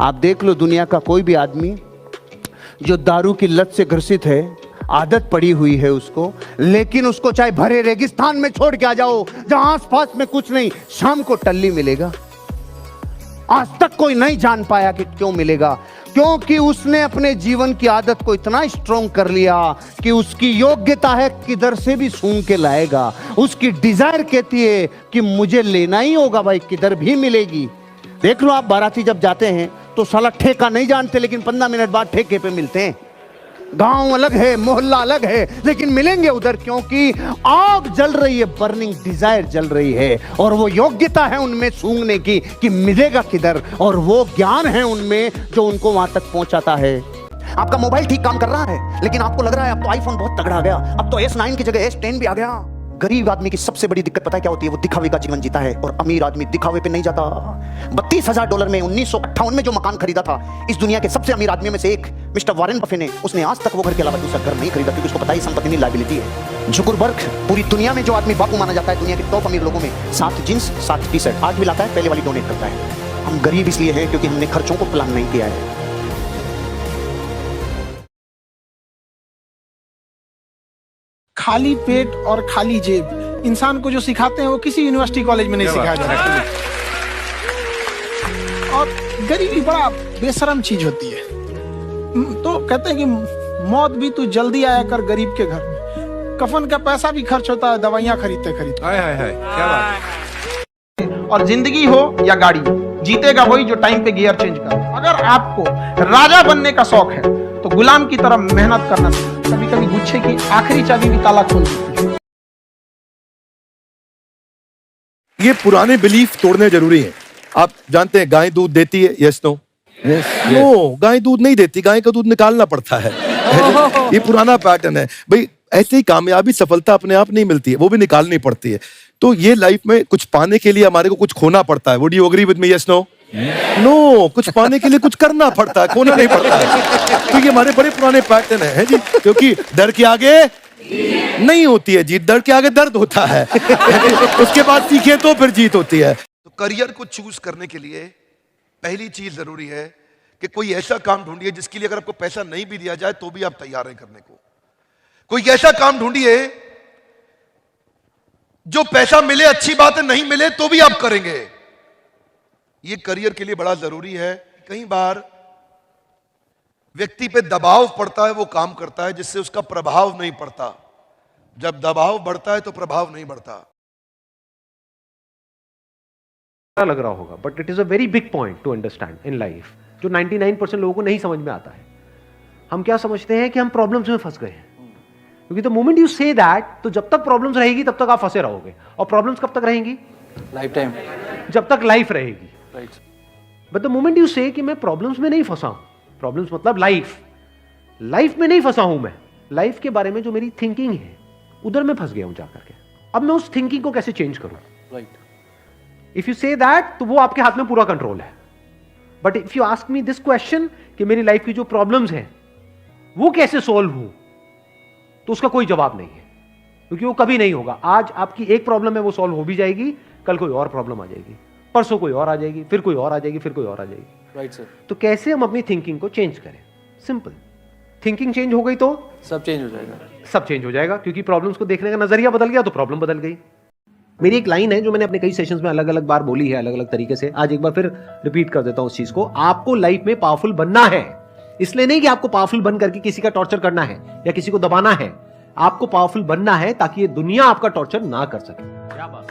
आप देख लो दुनिया का कोई भी आदमी जो दारू की लत से ग्रसित है, आदत पड़ी हुई है उसको, लेकिन उसको चाहे भरे रेगिस्तान में छोड़ के आ जाओ जहां आसपास में कुछ नहीं, शाम को टल्ली मिलेगा। आज तक कोई नहीं जान पाया कि क्यों मिलेगा, क्योंकि उसने अपने जीवन की आदत को इतना स्ट्रॉन्ग कर लिया कि उसकी योग्यता है किधर से भी सूंघ के लाएगा। उसकी डिजायर कहती है कि मुझे लेना ही होगा भाई, किधर भी मिलेगी। देख लो आप बाराती जब जाते हैं तो साला ठेका नहीं जानते, लेकिन 15 मिनट बाद ठेके पे मिलते हैं। गांव अलग है, मोहल्ला अलग है, लेकिन मिलेंगे उधर, क्योंकि आग जल रही है, बर्निंग डिजायर जल रही है, और वो योग्यता है उनमें सूंघने की कि मिलेगा किधर, और वो ज्ञान है उनमें जो उनको वहां तक पहुंचाता है। आपका मोबाइल ठीक काम कर रहा है, लेकिन आपको लग रहा है अब तो आईफोन बहुत तगड़ा आ गया, अब तो S9 की जगह S10 भी आ गया। गरीब आदमी की सबसे बड़ी दिक्कत पता है क्या होती है? वो दिखावे का जीवन जीता है, और अमीर आदमी दिखावे पे नहीं जाता। $32,000 में 1958 में जो मकान खरीदा था, इस दुनिया के सबसे अमीर आदमियों में से एक मिस्टर वॉरेन बफे ने, उसने आज तक वो घर के अलावा दूसरा घर नहीं खरीदा, क्योंकि उसको पता है संपत्ति नहीं, लायबिलिटी है। जुकरबर्ग पूरी दुनिया में जो आदमी बापू माना जाता है, दुनिया के टॉप अमीर लोगों में, 7 जींस 7 टी-शर्ट आज भी लाता है, पहले वाली डोनेट करता है। हम गरीब इसलिए हैं क्योंकि हमने खर्चों को प्लान नहीं किया है। खाली पेट और खाली जेब इंसान को जो सिखाते हैं वो किसी यूनिवर्सिटी कॉलेज में नहीं सिखाया जाता। और गरीबी बड़ा बेशरम चीज होती है। तो कहते हैं कि मौत भी तू जल्दी आया कर गरीब के घर में। कफन का पैसा भी खर्च होता है दवाइयां खरीदते खरीदते। क्या बात। और जिंदगी हो या गाड़ी, जीतेगा वही जो टाइम पे गियर चेंज कर। अगर आपको राजा बनने का शौक है तो गुलाम की तरह मेहनत करना चाहिए। कभी कभी गुच्छे की आखिरी चाबी भी ताला खोल देती है। ये पुराने बिलीफ तोड़ने जरूरी है। आप जानते हैं गाय दूध देती है, यस नो? नो, गाय दूध नहीं देती, गाय का दूध निकालना पड़ता है। ये पुराना पैटर्न है भाई। ऐसे ही कामयाबी सफलता अपने आप नहीं मिलती है, वो भी निकालनी पड़ती है। तो ये लाइफ में कुछ पाने के लिए हमारे को कुछ खोना पड़ता है। Would you agree with me? Yes no? No, कुछ पाने के लिए कुछ करना पड़ता है, खोना नहीं पड़ता है। तो ये हमारे बड़े पुराने पैटर्न है जी, क्योंकि डर के आगे नहीं होती है जीत, डर के आगे दर्द होता है। उसके बाद सीखे तो फिर जीत होती है। तो करियर को चूज करने के लिए पहली चीज जरूरी है कि कोई ऐसा काम ढूंढिए जिसके लिए अगर आपको पैसा नहीं भी दिया जाए तो भी आप तैयार हैं करने को। कोई ऐसा काम ढूंढिए जो पैसा मिले अच्छी बात है, नहीं मिले तो भी आप करेंगे। ये करियर के लिए बड़ा जरूरी है। कई बार व्यक्ति पे दबाव पड़ता है, वो काम करता है जिससे उसका प्रभाव नहीं पड़ता। जब दबाव बढ़ता है तो प्रभाव नहीं बढ़ता। लग रहा होगा, but it is a very big point two understand in life, जो 99% लोगों को नहीं समझ में आता है। हम क्या समझते हैं कि हम प्रॉब्लम्स में फंस गए हैं, क्योंकि the moment you say that, तो जब तक प्रॉब्लम्स रहेगी तब तक आप फंसे रहोगे। और प्रॉब्लम्स कब तक रहेंगी? लाइफ टाइम, जब तक लाइफ रहेगी। Right. But the moment you से कि मैं प्रॉब्लम्स में नहीं फंसा हूं, प्रॉब्लम्स मतलब लाइफ में नहीं फंसा हूं, मैं लाइफ के बारे में जो मेरी थिंकिंग है उधर मैं फंस गया हूं जाकर के। अब मैं उस थिंकिंग को कैसे चेंज करूं? Right. If you say that, तो वो आपके हाथ में पूरा कंट्रोल है। But if you ask me this question कि मेरी लाइफ की जो प्रॉब्लम्स हैं वो कैसे सॉल्व हो, तो उसका कोई जवाब नहीं है, क्योंकि वो कभी नहीं होगा। आज आपकी एक प्रॉब्लम है, वो सॉल्व हो भी जाएगी, कल कोई और प्रॉब्लम आ जाएगी, परसों कोई और आ जाएगी, फिर कोई और आ जाएगी, फिर कोई और आ जाएगी। Right sir. तो कैसे हम अपनी थिंकिंग को चेंज करें? सिंपल, थिंकिंग चेंज हो गई तो सब चेंज हो जाएगा। सब चेंज हो जाएगा, क्योंकि प्रॉब्लम्स को देखने का नजरिया बदल गया तो प्रॉब्लम बदल गई। मेरी एक लाइन है जो मैंने अपने कई सेशंस में अलग अलग बार बोली है, अलग अलग तरीके से। आज एक बार फिर रिपीट कर देता हूं उस चीज को। आपको लाइफ में पावरफुल बनना है, इसलिए नहीं कि आपको पावरफुल बन करके किसी का टॉर्चर करना है या किसी को दबाना है। आपको पावरफुल बनना है ताकि ये दुनिया आपका टॉर्चर ना कर सके। क्या बात।